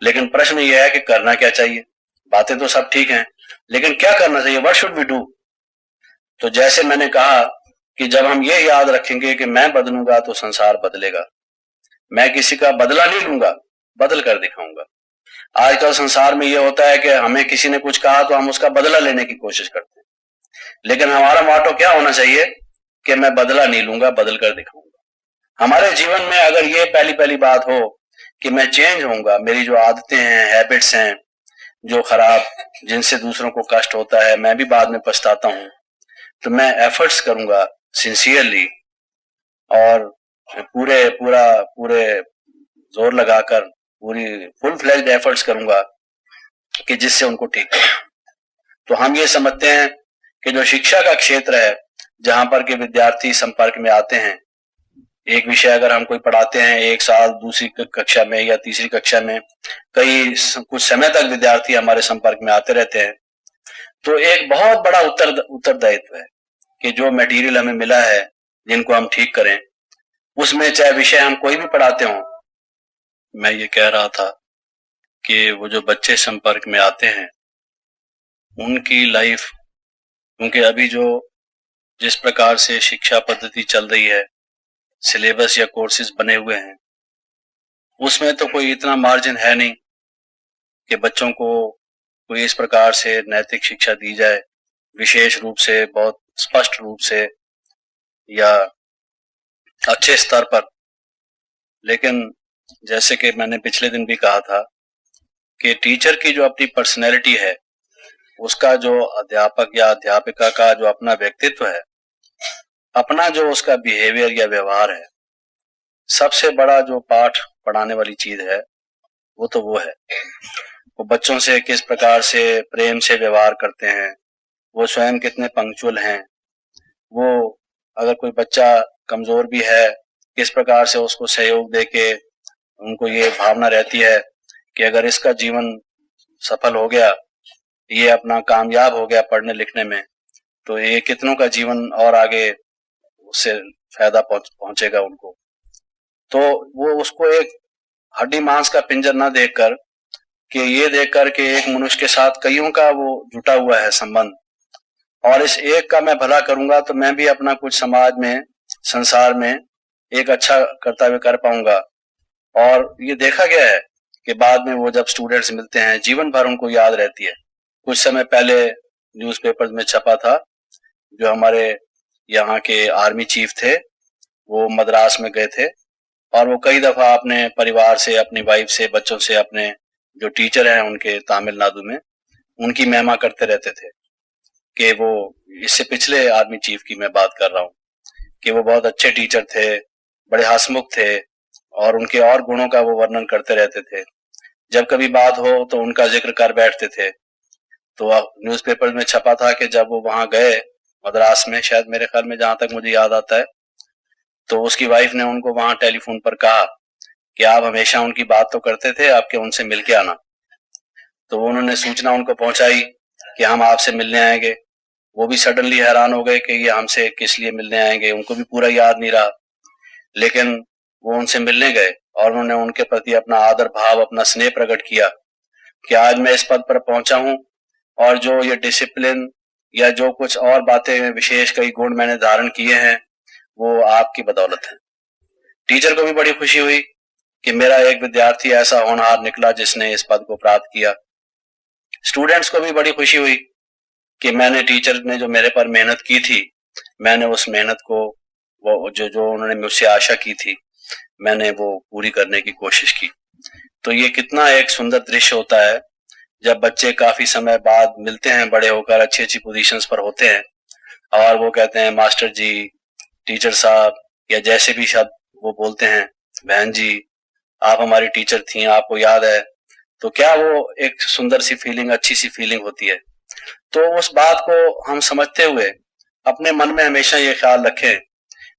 लेकिन प्रश्न यह है कि करना क्या चाहिए। बातें तो सब ठीक हैं, लेकिन क्या करना चाहिए, व्हाट शुड वी डू। तो जैसे मैंने कहा कि जब हम ये याद रखेंगे कि मैं बदलूंगा तो संसार बदलेगा, मैं किसी का बदला नहीं लूंगा, बदल कर दिखाऊंगा। आजकल संसार में ये होता है कि हमें किसी ने कुछ कहा तो हम उसका बदला लेने की कोशिश करते हैं, लेकिन हमारा मोटो क्या होना चाहिए कि मैं बदला नहीं लूंगा, बदल कर दिखाऊंगा। हमारे जीवन में अगर ये पहली बात हो कि मैं चेंज होऊंगा, मेरी जो आदतें हैं, हैबिट्स हैं जो खराब, जिनसे दूसरों को कष्ट होता है, मैं भी बाद में पछताता हूं, तो मैं एफर्ट्स करूंगा सिंसियरली और पूरे जोर लगाकर पूरी फुल फ्लेज्ड एफर्ट्स करूंगा कि जिससे उनको ठीक करें। तो हम ये समझते हैं कि जो शिक्षा का क्षेत्र है जहां पर के विद्यार्थी संपर्क में आते हैं, एक विषय अगर हम कोई पढ़ाते हैं 1 साल, दूसरी कक्षा में या तीसरी कक्षा में कुछ समय तक विद्यार्थी हमारे संपर्क में आते रहते हैं, तो एक बहुत बड़ा उत्तरदायित्व है कि जो मटेरियल हमें मिला है जिनको हम ठीक करें, उसमें चाहे विषय हम कोई भी पढ़ाते हों। मैं ये कह रहा था कि वो जो बच्चे संपर्क में आते हैं उनकी लाइफ, क्योंकि अभी जो जिस प्रकार से शिक्षा पद्धति चल रही है, सिलेबस या कोर्सेज बने हुए हैं, उसमें तो कोई इतना मार्जिन है नहीं कि बच्चों को कोई इस प्रकार से नैतिक शिक्षा दी जाए, विशेष रूप से, बहुत स्पष्ट रूप से या अच्छे स्तर पर। लेकिन जैसे कि मैंने पिछले दिन भी कहा था कि टीचर की जो अपनी पर्सनैलिटी है, उसका जो अध्यापक या अध्यापिका का जो अपना व्यक्तित्व है, अपना जो उसका बिहेवियर या व्यवहार है, सबसे बड़ा जो पाठ पढ़ाने वाली चीज है वो तो वो है। वो बच्चों से किस प्रकार से प्रेम से व्यवहार करते हैं, वो स्वयं कितने पंक्चुअल हैं, वो अगर कोई बच्चा कमजोर भी है किस प्रकार से उसको सहयोग देके उनको ये भावना रहती है कि अगर इसका जीवन सफल हो गया, ये अपना कामयाब हो गया पढ़ने लिखने में, तो ये कितनों का जीवन और आगे उससे फायदा पहुंचेगा उनको। तो वो उसको एक हड्डी मांस का पिंजर ना देखकर कि ये देखकर कि एक मनुष्य के साथ कईयों का वो जुटा हुआ है संबंध, और इस एक का मैं भला करूंगा तो मैं भी अपना कुछ समाज में संसार में एक अच्छा कर्तव्य कर पाऊंगा। और ये देखा गया है कि बाद में वो जब स्टूडेंट्स मिलते हैं जीवन भर उनको याद रहती है। कुछ समय पहले न्यूज़पेपर में छपा था, जो हमारे यहाँ के आर्मी चीफ थे वो मद्रास में गए थे और वो कई दफा अपने परिवार से, अपनी वाइफ से, बच्चों से, अपने जो टीचर हैं उनके तमिलनाडु में, उनकी महिमा करते रहते थे कि वो, इससे पिछले आर्मी चीफ की मैं बात कर रहा हूँ, कि वो बहुत अच्छे टीचर थे, बड़े हंसमुख थे और उनके और गुणों का वो वर्णन करते रहते थे। जब कभी बात हो तो उनका जिक्र कर बैठते थे। तो न्यूज़पेपर में छपा था कि जब वो वहां गए मद्रास में, शायद मेरे ख्याल में जहां तक मुझे याद आता है, तो उसकी वाइफ ने उनको वहां टेलीफोन पर कहा कि आप हमेशा उनकी बात तो करते थे, आपके उनसे मिल के आना। तो उन्होंने सूचना उनको पहुंचाई कि हम आपसे मिलने आएंगे। वो भी सडनली हैरान हो गए कि ये हमसे किस लिए मिलने आएंगे, उनको भी पूरा याद नहीं रहा। लेकिन वो उनसे मिलने गए और उन्होंने उनके प्रति अपना आदर भाव, अपना स्नेह प्रकट किया कि आज मैं इस पद पर पहुंचा हूं और जो ये डिसिप्लिन या जो कुछ और बातें, विशेष कई गुण मैंने धारण किए हैं, वो आपकी बदौलत है। टीचर को भी बड़ी खुशी हुई कि मेरा एक विद्यार्थी ऐसा होनहार निकला जिसने इस पद को प्राप्त किया। स्टूडेंट्स को भी बड़ी खुशी हुई कि मैंने, टीचर ने जो मेरे पर मेहनत की थी, मैंने उस मेहनत को, वो जो उन्होंने मुझसे आशा की थी, मैंने वो पूरी करने की कोशिश की। तो ये कितना एक सुंदर दृश्य होता है जब बच्चे काफी समय बाद मिलते हैं, बड़े होकर अच्छी अच्छी पोजीशंस पर होते हैं और वो कहते हैं मास्टर जी, टीचर साहब, या जैसे भी शब्द वो बोलते हैं, बहन जी आप हमारी टीचर थी, आपको याद है। तो क्या वो एक सुंदर सी फीलिंग, अच्छी सी फीलिंग होती है। तो उस बात को हम समझते हुए अपने मन में हमेशा ये ख्याल रखें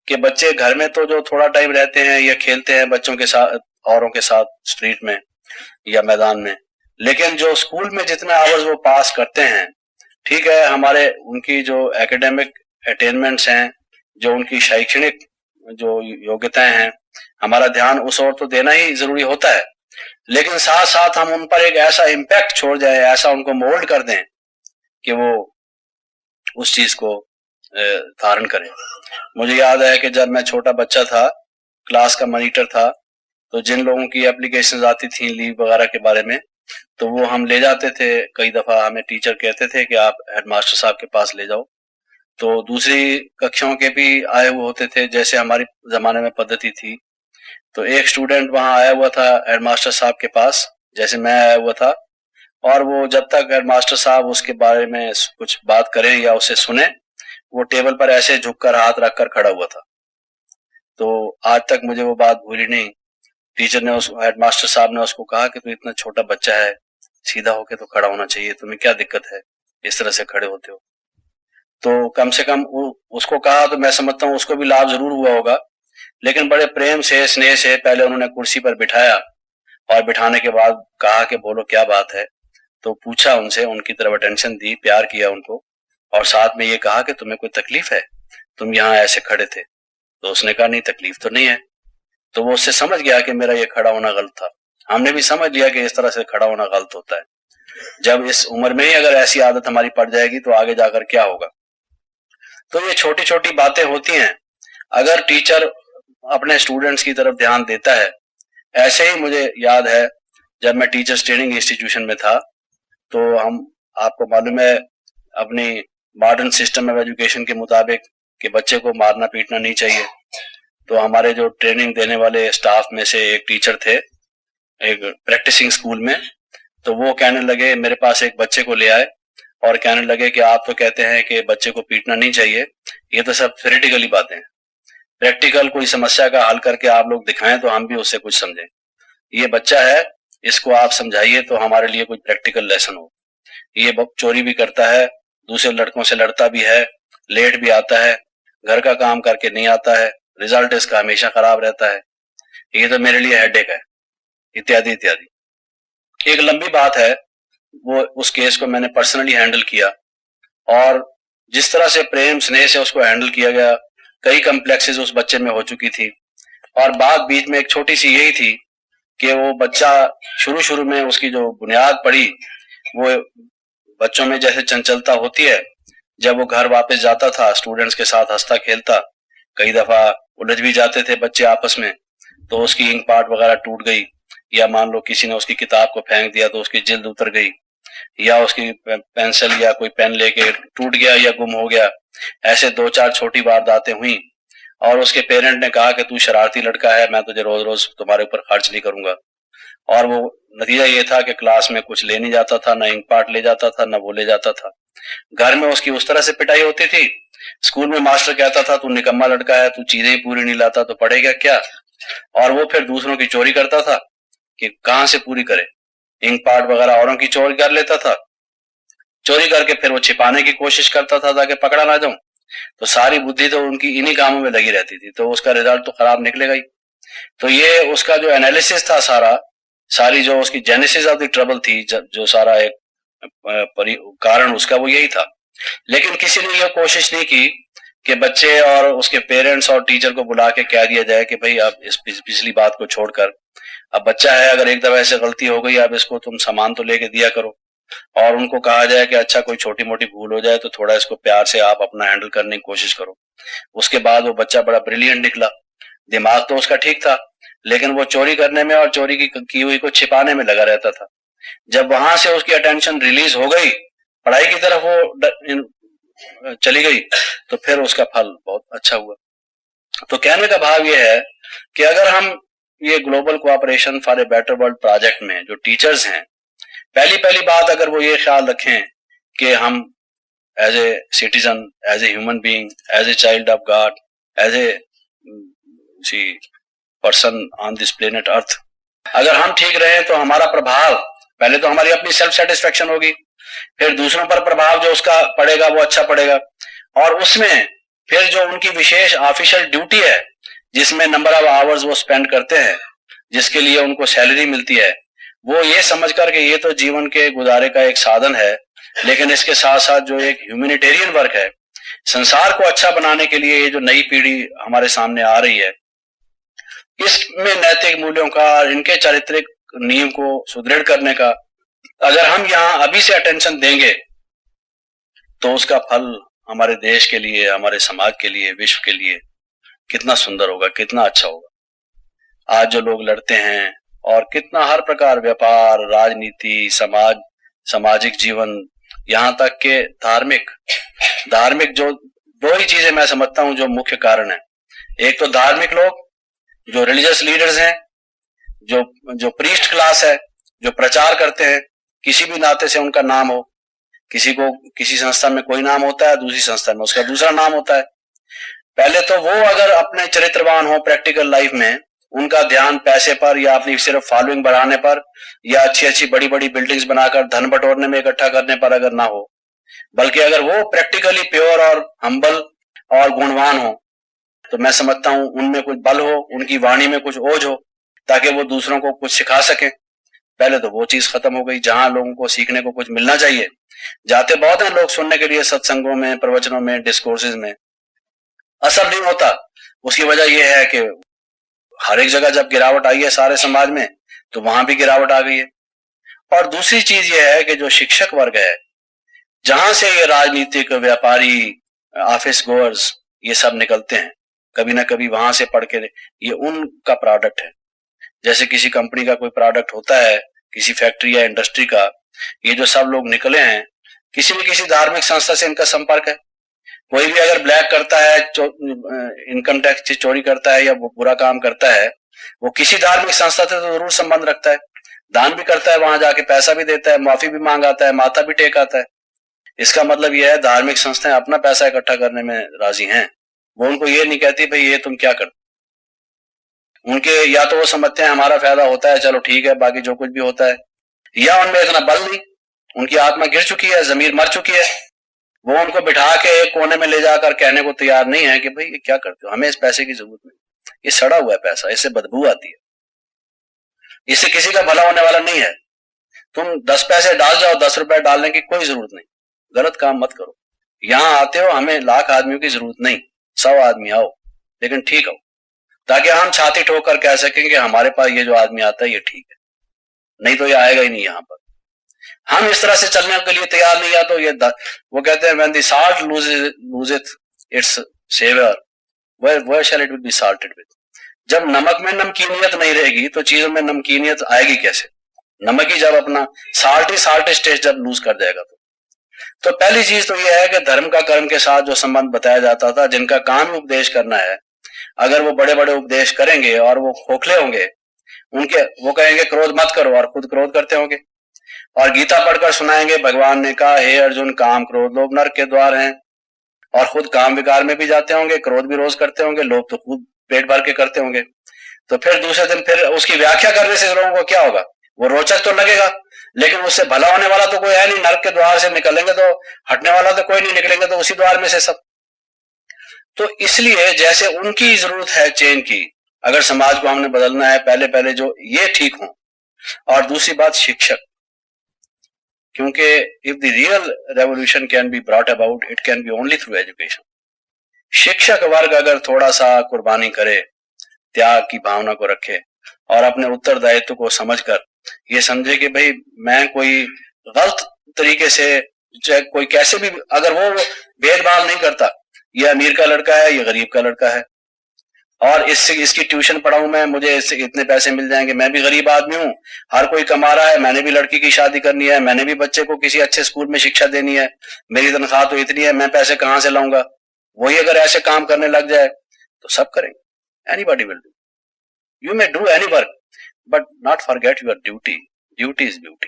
कि बच्चे घर में तो जो थोड़ा टाइम रहते हैं या खेलते हैं बच्चों के साथ, औरों के साथ स्ट्रीट में या मैदान में, लेकिन जो स्कूल में जितने आवर्स वो पास करते हैं, ठीक है, हमारे उनकी जो एकेडमिक अटेनमेंट्स हैं, जो उनकी शैक्षणिक जो योग्यताएं हैं, हमारा ध्यान उस ओर तो देना ही जरूरी होता है, लेकिन साथ साथ हम उन पर एक ऐसा इम्पैक्ट छोड़ जाए, ऐसा उनको मोल्ड कर दें कि वो उस चीज को धारण करें। मुझे याद है कि जब मैं छोटा बच्चा था, क्लास का मॉनिटर था, तो जिन लोगों की एप्लीकेशंस आती थी लीव वगैरह के बारे में, तो वो हम ले जाते थे। कई दफा हमें टीचर कहते थे कि आप हेडमास्टर साहब के पास ले जाओ। तो दूसरी कक्षाओं के भी आए हुए होते थे, जैसे हमारी जमाने में पद्धति थी। तो एक स्टूडेंट वहां आया हुआ था हेडमास्टर साहब के पास, जैसे मैं आया हुआ था, और वो जब तक हेडमास्टर साहब उसके बारे में कुछ बात करें या उसे सुने, वो टेबल पर ऐसे झुककर हाथ रखकर खड़ा हुआ था। तो आज तक मुझे वो बात भूली नहीं। टीचर ने, उस हेडमास्टर साहब ने उसको कहा कि तू इतना छोटा बच्चा है, सीधा होके तो खड़ा होना चाहिए, तुम्हें क्या दिक्कत है, इस तरह से खड़े होते हो। तो कम से कम उसको कहा तो मैं समझता हूँ उसको भी लाभ जरूर हुआ होगा, लेकिन बड़े प्रेम से, स्नेह से पहले उन्होंने कुर्सी पर बिठाया और बिठाने के बाद कहा कि बोलो क्या बात है। तो पूछा उनसे, उनकी तरफ अटेंशन दी, प्यार किया उनको, और साथ में ये कहा कि तुम्हें कोई तकलीफ है, तुम यहाँ ऐसे खड़े थे। तो उसने कहा नहीं, तकलीफ तो नहीं है। तो वो उससे समझ गया कि मेरा ये खड़ा होना गलत था। हमने भी समझ लिया कि इस तरह से खड़ा होना गलत होता है। जब इस उम्र में ही अगर ऐसी आदत हमारी पड़ जाएगी तो आगे जाकर क्या होगा। तो ये छोटी छोटी बातें होती हैं, अगर टीचर अपने स्टूडेंट्स की तरफ ध्यान देता है। ऐसे ही मुझे याद है जब मैं टीचर्स ट्रेनिंग इंस्टीट्यूशन में था, तो हम, आपको मालूम है, अपनी मॉडर्न सिस्टम ऑफ एजुकेशन के मुताबिक कि बच्चे को मारना पीटना नहीं चाहिए। तो हमारे जो ट्रेनिंग देने वाले स्टाफ में से एक टीचर थे एक प्रैक्टिसिंग स्कूल में, तो वो कहने लगे, मेरे पास एक बच्चे को ले आए और कहने लगे कि आप तो कहते हैं कि बच्चे को पीटना नहीं चाहिए, ये तो सब थ्योरेटिकली बातें हैं, प्रैक्टिकल कोई समस्या का हल करके आप लोग दिखाएं तो हम भी उससे कुछ समझें। ये बच्चा है इसको आप समझाइए तो हमारे लिए कोई प्रैक्टिकल लेसन हो। ये चोरी भी करता है, दूसरे लड़कों से लड़ता भी है, लेट भी आता है, घर का काम करके नहीं आता है, रिजल्ट इसका हमेशा खराब रहता है, ये तो मेरे लिए हेडेक है, इत्यादि इत्यादि। एक लंबी बात है, वो उस केस को मैंने पर्सनली हैंडल किया और जिस तरह से प्रेम स्नेह से उसको हैंडल किया गया, कई कम्प्लेक्सेस उस बच्चे में हो चुकी थी और बात बीच में एक छोटी सी यही थी कि वो बच्चा शुरू शुरू में उसकी जो बुनियाद पड़ी, वो बच्चों में जैसे चंचलता होती है, जब वो घर वापस जाता था स्टूडेंट्स के साथ हंसता खेलता, कई दफा उलझ भी जाते थे बच्चे आपस में, तो उसकी इंक पार्ट वगैरह टूट गई, या मान लो किसी ने उसकी किताब को फेंक दिया तो उसकी जिल्द उतर गई, या उसकी पेंसिल या कोई पेन लेके टूट गया या गुम हो गया, ऐसे 2-4 छोटी वारदातें हुई और उसके पेरेंट ने कहा कि तू शरारती लड़का है, मैं तुझे रोज रोज तुम्हारे ऊपर खर्च नहीं करूंगा। और वो नतीजा ये था कि क्लास में कुछ ले नहीं जाता था, ना इंक पार्ट ले जाता था, ना वो ले जाता था। घर में उसकी उस तरह से पिटाई होती थी, स्कूल में मास्टर कहता था तू निकम्मा लड़का है, तू चीजें ही पूरी नहीं लाता तो पढ़ेगा क्या। और वो फिर दूसरों की चोरी करता था कि कहां से पूरी करे, इंक पार्ट वगैरह औरों की चोरी कर लेता था, चोरी करके फिर वो छिपाने की कोशिश करता था ताकि पकड़ा ना जाऊं। तो सारी बुद्धि तो उनकी इन्हीं कामों में लगी रहती थी, तो उसका रिजल्ट तो खराब निकलेगा ही। तो ये उसका जो एनालिसिस था सारी जो उसकी जेनेसिस ऑफ द ट्रबल थी, जो सारा एक कारण उसका वो यही था। लेकिन किसी ने यह कोशिश नहीं की कि बच्चे और उसके पेरेंट्स और टीचर को बुला के कह दिया जाए कि भाई अब इस पिछली बात को छोड़कर, अब बच्चा है, अगर एक दफा ऐसे गलती हो गई, अब इसको तुम सामान तो लेके दिया करो। और उनको कहा जाए कि अच्छा कोई छोटी मोटी भूल हो जाए तो थोड़ा इसको प्यार से आप अपना हैंडल करने की कोशिश करो। उसके बाद वो बच्चा बड़ा ब्रिलियंट निकला, दिमाग तो उसका ठीक था, लेकिन वो चोरी करने में और चोरी की हुई को छिपाने में लगा रहता था। जब वहां से उसकी अटेंशन रिलीज हो गई, पढ़ाई की तरफ वो चली गई, तो फिर उसका फल बहुत अच्छा हुआ। तो कहने का भाव यह है कि अगर हम ये global cooperation for a better world project में जो टीचर्स हैं, पहली बात अगर वो ये ख्याल रखें कि हम as a citizen, as a human being, as a child of God, as a person on this planet earth, अगर हम ठीक रहे तो हमारा प्रभाव, पहले तो हमारी अपनी सेल्फ सेटिस्फेक्शन होगी, फिर दूसरों पर प्रभाव जो उसका पड़ेगा वो अच्छा पड़ेगा, और उसमें फिर जो उनकी विशेष ऑफिशियल ड्यूटी है जिसमें नंबर ऑफ आवर्स वो स्पेंड करते हैं, जिसके लिए उनको सैलरी मिलती है, वो ये समझ कर के ये तो जीवन के गुजारे का एक साधन है, लेकिन इसके साथ साथ जो एक ह्यूमैनिटेरियन वर्क है, संसार को अच्छा बनाने के लिए ये जो नई पीढ़ी हमारे सामने आ रही है, इसमें नैतिक मूल्यों का और इनके चारित्रिक नींव को सुदृढ़ करने का अगर हम यहाँ अभी से अटेंशन देंगे तो उसका फल हमारे देश के लिए, हमारे समाज के लिए, विश्व के लिए कितना सुंदर होगा, कितना अच्छा होगा। आज जो लोग लड़ते हैं और कितना हर प्रकार व्यापार, राजनीति, सामाजिक जीवन, यहाँ तक के धार्मिक जो दो ही चीजें मैं समझता हूं जो मुख्य कारण है। एक तो धार्मिक लोग जो रिलीजियस लीडर्स हैं, जो प्रीस्ट क्लास है, जो प्रचार करते हैं, किसी भी नाते से उनका नाम हो, किसी को किसी संस्था में कोई नाम होता है, दूसरी संस्था में उसका दूसरा नाम होता है। पहले तो वो अगर अपने चरित्रवान हो प्रैक्टिकल लाइफ में, उनका ध्यान पैसे पर या अपनी सिर्फ फॉलोइंग बढ़ाने पर या अच्छी बड़ी बिल्डिंग्स बनाकर धन बटोरने में इकट्ठा करने पर अगर ना हो, बल्कि अगर वो प्रैक्टिकली प्योर और हम्बल और गुणवान हो, तो मैं समझता हूं उनमें कुछ बल हो, उनकी वाणी में कुछ ओज हो, ताकि वो दूसरों को कुछ सिखा सके। पहले तो वो चीज खत्म हो गई। जहां लोगों को सीखने को कुछ मिलना चाहिए, जाते बहुत हैं लोग सुनने के लिए सत्संगों में, प्रवचनों में, डिस्कोर्सेज में, असर नहीं होता। उसकी वजह यह है कि हर एक जगह जब गिरावट आई है सारे समाज में, तो वहां भी गिरावट आ गई है। और दूसरी चीज यह है कि जो शिक्षक वर्ग है, जहां से ये राजनीतिक, व्यापारी, ऑफिस गोअर्स ये सब निकलते हैं, कभी ना कभी वहां से पढ़ के ये उनका प्रोडक्ट है। जैसे किसी कंपनी का कोई प्रोडक्ट होता है, किसी फैक्ट्री या इंडस्ट्री का, ये जो सब लोग निकले हैं, किसी न किसी धार्मिक संस्था से इनका संपर्क है। कोई भी अगर ब्लैक करता है, इनकम टैक्स की चोरी करता है या वो बुरा काम करता है, वो किसी धार्मिक संस्था से तो जरूर संबंध रखता है, दान भी करता है, वहां जाके पैसा भी देता है, माफी भी मांग आता है, माथा भी टेक आता है। इसका मतलब यह है धार्मिक संस्थाएं अपना पैसा इकट्ठा करने में राजी हैं, वो उनको ये नहीं कहती भाई ये तुम क्या करते। उनके या तो वो समझते हैं हमारा फायदा होता है, चलो ठीक है, बाकी जो कुछ भी होता है, या उनमें इतना बल नहीं, उनकी आत्मा गिर चुकी है, जमीर मर चुकी है, वो उनको बिठा के एक कोने में ले जाकर कहने को तैयार नहीं है कि भाई ये क्या करते हो, हमें इस पैसे की जरूरत नहीं, ये सड़ा हुआ है पैसा, इससे बदबू आती है, इससे किसी का भला होने वाला नहीं है, तुम 10 पैसे डाल जाओ, 10 रुपए डालने की कोई जरूरत नहीं, गलत काम मत करो, यहां आते हो हमें लाख आदमियों की जरूरत नहीं, 100 आदमी आओ लेकिन ठीक आओ, ताकि हम छाती ठोक कर कह सकें कि हमारे पास ये जो आदमी आता है ये ठीक है, नहीं तो ये आएगा ही नहीं यहां पर। हम इस तरह से चलने के लिए तैयार नहीं, या तो ये वो कहते हैं when the salt loseth its savor where shall it be salted with। जब नमक में नमकीनियत नहीं रहेगी तो चीजों में नमकीनियत आएगी कैसे, नमक ही जब अपना साल्टी टेस्ट जब लूज कर जाएगा तो पहली चीज तो यह है कि धर्म का कर्म के साथ जो संबंध बताया जाता था, जिनका काम ही उपदेश करना है, अगर वो बड़े बड़े उपदेश करेंगे और वो खोखले होंगे, उनके वो कहेंगे क्रोध मत करो और खुद क्रोध करते होंगे, और गीता पढ़कर सुनाएंगे भगवान ने कहा हे अर्जुन काम क्रोध लोभ नरक के द्वार हैं, और खुद काम विकार में भी जाते होंगे, क्रोध भी रोज करते होंगे, लोभ तो खुद पेट भर के करते होंगे, तो फिर दूसरे दिन फिर उसकी व्याख्या करने से लोगों को क्या होगा, वो रोचक तो लगेगा लेकिन उससे भला होने वाला तो कोई है नहीं, नरक के द्वार से निकलेंगे तो हटने वाला तो कोई नहीं, निकलेंगे तो उसी द्वार में से सब। तो इसलिए जैसे उनकी जरूरत है चेंज की, अगर समाज को हमने बदलना है, पहले पहले जो ये ठीक हो, और दूसरी बात शिक्षक, क्योंकि if the real revolution can be brought about it can B only through education. शिक्षक वर्ग अगर थोड़ा सा कुर्बानी करे, त्याग की भावना को रखे और अपने उत्तरदायित्व को समझकर ये समझे कि भाई मैं कोई गलत तरीके से, चाहे कोई कैसे भी, अगर वो भेदभाव नहीं करता, ये अमीर का लड़का है, ये गरीब का लड़का है, और इससे इसकी ट्यूशन पढ़ाऊं मैं, मुझे इससे इतने पैसे मिल जाएंगे, मैं भी गरीब आदमी हूं, हर कोई कमा रहा है, मैंने भी लड़की की शादी करनी है, मैंने भी बच्चे को किसी अच्छे स्कूल में शिक्षा देनी है, मेरी तनख्वाह तो इतनी है, मैं पैसे कहां से लाऊंगा, वही अगर ऐसे काम करने लग जाए तो सब करेंगे, anybody will do, you may do any work but not forget your duty, duty is beauty.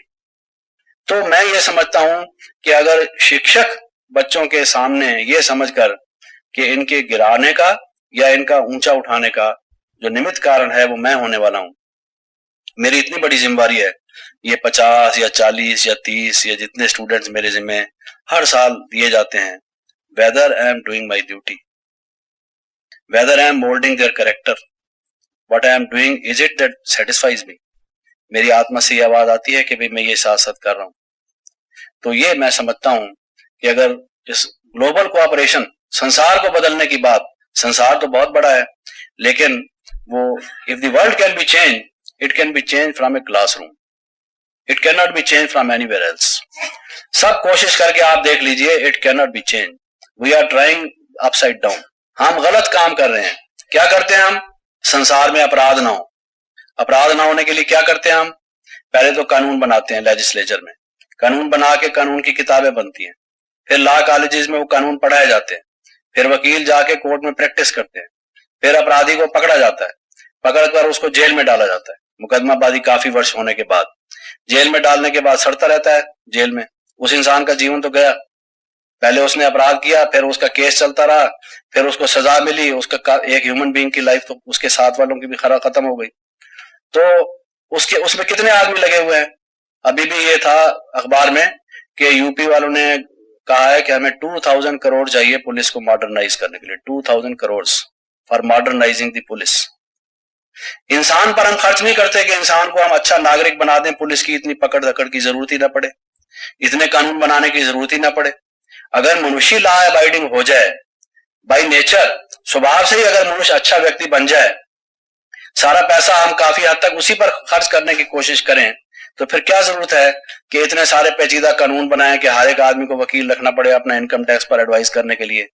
तो मैं ये समझता हूं कि अगर शिक्षक बच्चों के सामने ये समझकर कि इनके गिराने का या इनका ऊंचा उठाने का जो निमित्त कारण है वो मैं होने वाला हूं, मेरी इतनी बड़ी जिम्मेवारी है, ये 50 या 40 या 30 या जितने स्टूडेंट्स मेरे जिम्मे हर साल दिए जाते हैं, whether I am doing my duty, whether I am moulding their character, what I am doing is it that satisfies me, मेरी आत्मा से ये आवाज आती है कि भाई मैं ये साथ कर रहा हूं। तो ये मैं समझता हूं कि अगर इस ग्लोबल कोऑपरेशन, संसार को बदलने की बात, संसार तो बहुत बड़ा है, लेकिन वो if the world can be change it can be change from a classroom, it can not be change from anywhere else. सब कोशिश करके आप देख लीजिए, it can not be change, we are trying upside down, हम गलत काम कर रहे हैं। क्या करते हैं हम, संसार में अपराध ना हो, अपराध ना होने के लिए क्या करते हैं हम, पहले तो कानून बनाते हैं, लेजिस्लेचर में कानून बना के कानून की किताबें बनती हैं, फिर लॉ कॉलेजेस में वो कानून पढ़ाए जाते हैं, फिर वकील जाके कोर्ट में प्रैक्टिस करते हैं, फिर अपराधी को पकड़ा जाता है, पकड़कर उसको जेल में डाला जाता है, मुकदमाबाजी काफी वर्ष होने के बाद, जेल में डालने के बाद सड़ता रहता है जेल में, उस इंसान का जीवन तो गया, पहले उसने अपराध किया, फिर उसका केस चलता रहा, फिर उसको सजा मिली, उसका एक ह्यूमन बीइंग की लाइफ तो उसके साथ वालों की भी खत्म हो गई। तो उसके उसमें कितने आदमी लगे हुए हैं, अभी भी ये था अखबार में कि यूपी वालों ने कहा है कि हमें 2000 करोड़ चाहिए पुलिस को मॉडर्नाइज करने के लिए, 2000 crore for modernising the police. इंसान पर हम खर्च नहीं करते कि इंसान को हम अच्छा नागरिक बना दें, पुलिस की इतनी पकड़ धकड़ की जरूरत ही ना पड़े, इतने कानून बनाने की जरूरत ही ना पड़े। अगर मनुष्य लॉ अबाइडिंग हो जाए, बाई नेचर स्वभाव से ही अगर मनुष्य अच्छा व्यक्ति बन जाए, सारा पैसा हम काफी हद तक उसी पर खर्च करने की कोशिश करें, तो फिर क्या जरूरत है कि इतने सारे पेचीदा कानून बनाए कि हर एक आदमी को वकील रखना पड़े अपना इनकम टैक्स पर एडवाइस करने के लिए,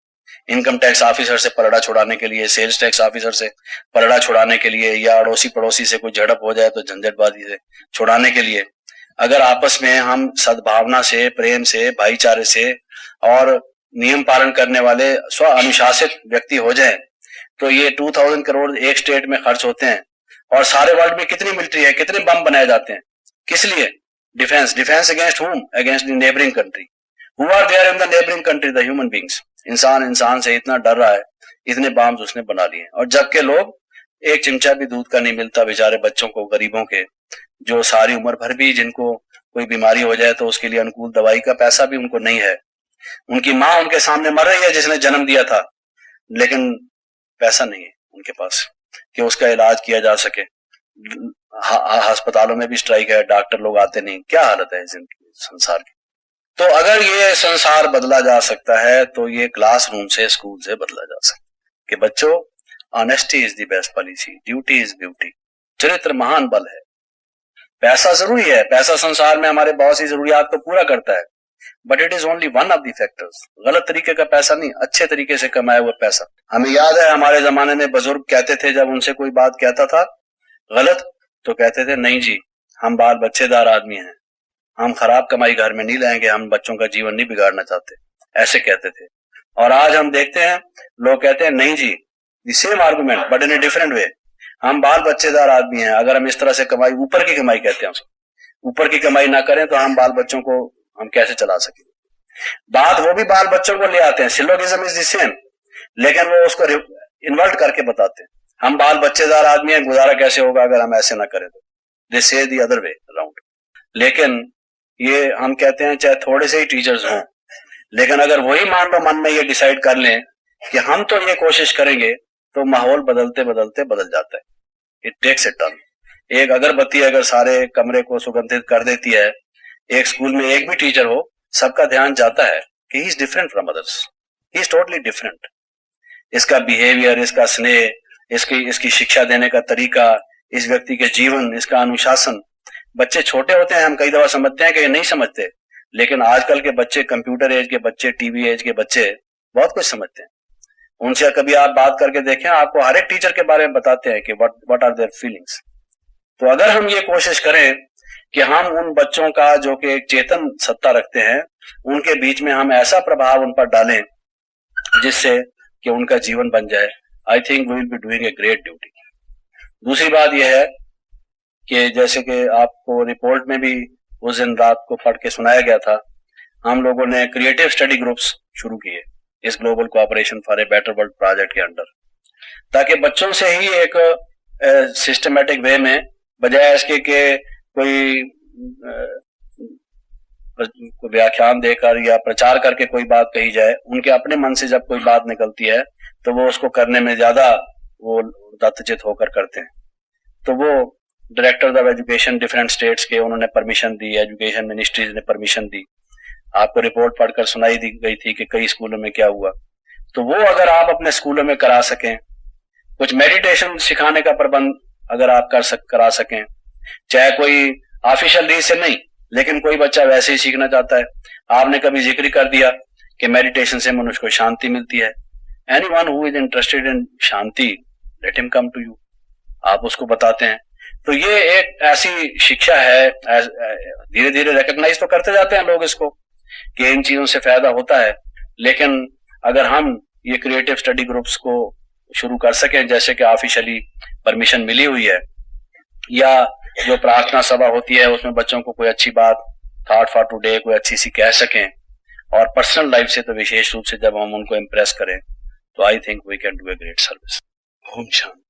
इनकम टैक्स ऑफिसर से पलड़ा छुड़ाने के लिए, सेल्स टैक्स ऑफिसर से पलड़ा छुड़ाने के लिए, या अड़ोसी पड़ोसी से कोई झड़प हो जाए तो झंझटबाजी से छुड़ाने के लिए। अगर आपस में हम सद्भावना से, प्रेम से, भाईचारे से और नियम पालन करने वाले स्व अनुशासित व्यक्ति हो जाएं, तो ये 2000 करोड़ एक स्टेट में खर्च होते हैं, और सारे वर्ल्ड में कितनी मिलिट्री है, कितने बम बनाए जाते हैं, किस लिए, defence, defence against whom, against the neighbouring country, who are there in the neighbouring country, the human beings. इंसान इंसान से इतना डर रहा है, इतने बॉम्ब्स उसने बना लिए, और जबकि लोग एक चिमटा भी दूध का नहीं मिलता बेचारे बच्चों को, गरीबों के, जो सारी उम्र भर भी जिनको कोई बीमारी हो जाए तो उसके लिए अनुकूल दवाई का पैसा भी उनको नहीं है। उनकी माँ उनके सामने मर रही है जिसने जन्म दिया था, लेकिन पैसा नहीं है उनके पास कि उसका इलाज किया जा सके। अस्पतालों में भी स्ट्राइक है, डॉक्टर लोग आते नहीं। क्या हालत है इस संसार की। तो अगर ये संसार बदला जा सकता है तो ये क्लासरूम से, स्कूल से बदला जा सकता है कि बच्चों, honesty is the best policy, duty is beauty. चरित्र महान बल है। पैसा जरूरी है, पैसा संसार में हमारे बहुत सी जरूरियात को पूरा करता है, but it is only one of the factors. गलत तरीके का पैसा नहीं, अच्छे तरीके से कमाया हुआ पैसा। हमें याद है हमारे जमाने में बुजुर्ग कहते थे, जब उनसे कोई बात कहता था गलत तो कहते थे नहीं जी, हम बाल बच्चेदार आदमी हैं, हम खराब कमाई घर में नहीं लाएंगे, हम बच्चों का जीवन नहीं बिगाड़ना चाहते, ऐसे कहते थे। और आज हम देखते हैं लोग कहते हैं नहीं जी, the same argument but in a different way, हम बाल बच्चेदार आदमी हैं, अगर हम इस तरह से कमाई, ऊपर की कमाई कहते हैं उसको, ऊपर की कमाई ना करें तो हम बाल बच्चों को हम कैसे चला सकेंगे। बात वो भी बाल बच्चों को ले आते हैं, सिलोगिज्म इज द सेम, लेकिन वो उसको इन्वर्ट करके बताते हैं, हम बाल बच्चेदार आदमी हैं, गुजारा कैसे होगा अगर हम ऐसे ना करें तो। दे से द अदर वे अराउंड। लेकिन ये हम कहते हैं चाहे थोड़े से ही टीचर्स हों, लेकिन अगर वही मान लो मन में ये डिसाइड कर लें कि हम तो ये कोशिश करेंगे, तो माहौल बदलते बदलते बदल जाता है। It takes a turn. एक अगरबत्ती अगर सारे कमरे को सुगंधित कर देती है, एक स्कूल में एक भी टीचर हो, सबका ध्यान जाता है कि he is different from others, he is totally different. इसका बिहेवियर, इसका स्नेह, इसकी शिक्षा देने का तरीका, इस व्यक्ति के जीवन, इसका अनुशासन। बच्चे छोटे होते हैं, हम कई दफा समझते हैं कि ये नहीं समझते, लेकिन आजकल के बच्चे, कंप्यूटर एज के बच्चे, टीवी एज के बच्चे बहुत कुछ समझते हैं। उनसे कभी आप बात करके देखें, आपको हर एक टीचर के बारे में बताते हैं कि व्हाट आर देयर फीलिंग्स। तो अगर हम ये कोशिश करें कि हम उन बच्चों का जो कि एक चेतन सत्ता रखते हैं, उनके बीच में हम ऐसा प्रभाव उन पर डालें जिससे कि उनका जीवन बन जाए, I think we will be doing a great duty. दूसरी बात यह है कि जैसे कि आपको रिपोर्ट में भी उस दिन रात को पढ़ के सुनाया गया था, हम लोगों ने क्रिएटिव स्टडी ग्रुप्स शुरू किए इस global cooperation for a better world project के अंडर, ताकि बच्चों से ही एक सिस्टमेटिक वे में, बजाय इसके कि कोई व्याख्यान देकर या प्रचार करके कोई बात कही जाए, उनके अपने मन से जब कोई बात निकलती है तो वो उसको करने में ज्यादा वो दत्तचित होकर करते हैं। तो वो director of education different states के, उन्होंने परमिशन दी, एजुकेशन मिनिस्ट्रीज ने परमिशन दी। आपको रिपोर्ट पढ़कर सुनाई दी गई थी कि कई स्कूलों में क्या हुआ। तो वो अगर आप अपने स्कूलों में करा सकें, कुछ मेडिटेशन सिखाने का प्रबंध अगर आप करा सकें, चाहे कोई ऑफिशियल रीज से नहीं, लेकिन कोई बच्चा वैसे ही सीखना चाहता है, आपने कभी जिक्र कर दिया कि मेडिटेशन से मनुष्य को शांति मिलती है, anyone who is interested in shanti, let him come to you, आप उसको बताते हैं। तो ये एक ऐसी शिक्षा है, धीरे धीरे रिकॉग्नाइज तो करते जाते हैं लोग इसको कि इन चीजों से फायदा होता है, लेकिन अगर हम ये क्रिएटिव स्टडी ग्रुप्स को शुरू कर सकें, जैसे कि ऑफिशियली परमिशन मिली हुई है, या जो प्रार्थना सभा होती है उसमें बच्चों को कोई अच्छी बात, थॉट फॉर टुडे, कोई अच्छी सी कह सकें, और पर्सनल लाइफ से तो विशेष रूप से जब हम उनको इम्प्रेस करें, तो I think we can do a great service. ओम शांति।